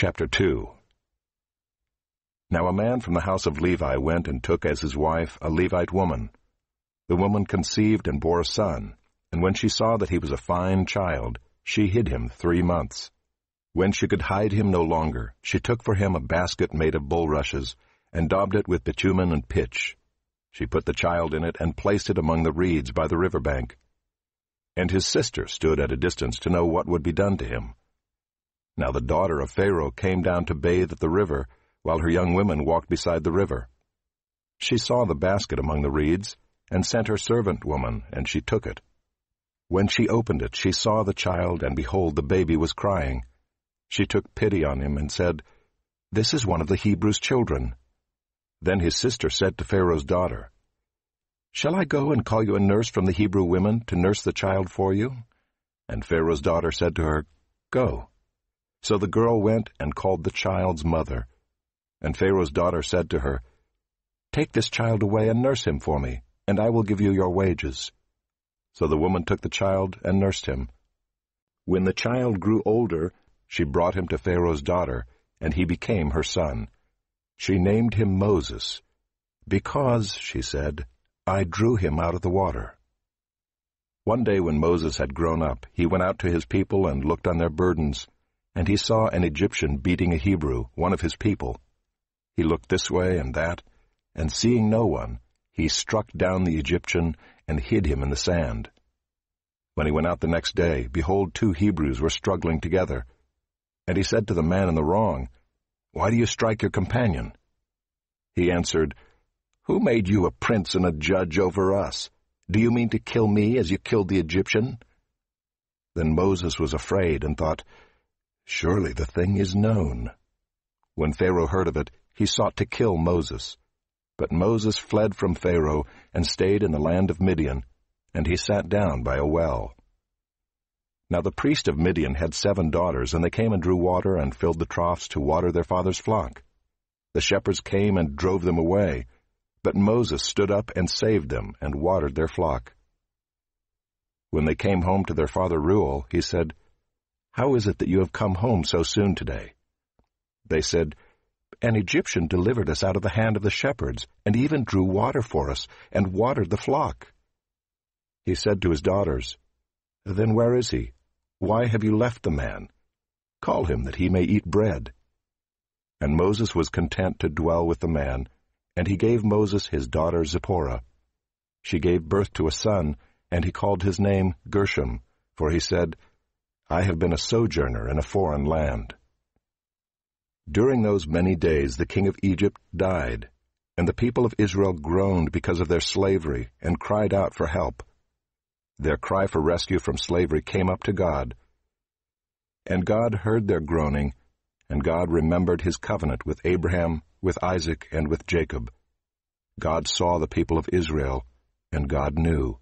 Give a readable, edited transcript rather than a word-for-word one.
Chapter 2. Now a man from the house of Levi went and took as his wife a Levite woman. The woman conceived and bore a son, and when she saw that he was a fine child, she hid him 3 months. When she could hide him no longer, she took for him a basket made of bulrushes, and daubed it with bitumen and pitch. She put the child in it and placed it among the reeds by the river bank. And his sister stood at a distance to know what would be done to him. Now the daughter of Pharaoh came down to bathe at the river, while her young women walked beside the river. She saw the basket among the reeds, and sent her servant woman, and she took it. When she opened it, she saw the child, and behold, the baby was crying. She took pity on him, and said, "This is one of the Hebrews' children." Then his sister said to Pharaoh's daughter, "Shall I go and call you a nurse from the Hebrew women to nurse the child for you?" And Pharaoh's daughter said to her, "Go." So the girl went and called the child's mother. And Pharaoh's daughter said to her, "Take this child away and nurse him for me, and I will give you your wages." So the woman took the child and nursed him. When the child grew older, she brought him to Pharaoh's daughter, and he became her son. She named him Moses, because, she said, I drew him out of the water. One day when Moses had grown up, he went out to his people and looked on their burdens, and he saw an Egyptian beating a Hebrew, one of his people. He looked this way and that, and seeing no one, he struck down the Egyptian and hid him in the sand. When he went out the next day, behold, 2 Hebrews were struggling together. And he said to the man in the wrong, "Why do you strike your companion?" He answered, "Who made you a prince and a judge over us? Do you mean to kill me as you killed the Egyptian?" Then Moses was afraid and thought, "Surely the thing is known." When Pharaoh heard of it, he sought to kill Moses. But Moses fled from Pharaoh and stayed in the land of Midian, and he sat down by a well. Now the priest of Midian had 7 daughters, and they came and drew water and filled the troughs to water their father's flock. The shepherds came and drove them away, but Moses stood up and saved them and watered their flock. When they came home to their father Reuel, he said, "How is it that you have come home so soon today?" They said, "An Egyptian delivered us out of the hand of the shepherds, and even drew water for us, and watered the flock." He said to his daughters, "Then where is he? Why have you left the man? Call him that he may eat bread." And Moses was content to dwell with the man, and he gave Moses his daughter Zipporah. She gave birth to a son, and he called his name Gershom, for he said, "I have been a sojourner in a foreign land." During those many days the king of Egypt died, and the people of Israel groaned because of their slavery and cried out for help. Their cry for rescue from slavery came up to God. And God heard their groaning, and God remembered his covenant with Abraham, with Isaac, and with Jacob. God saw the people of Israel, and God knew.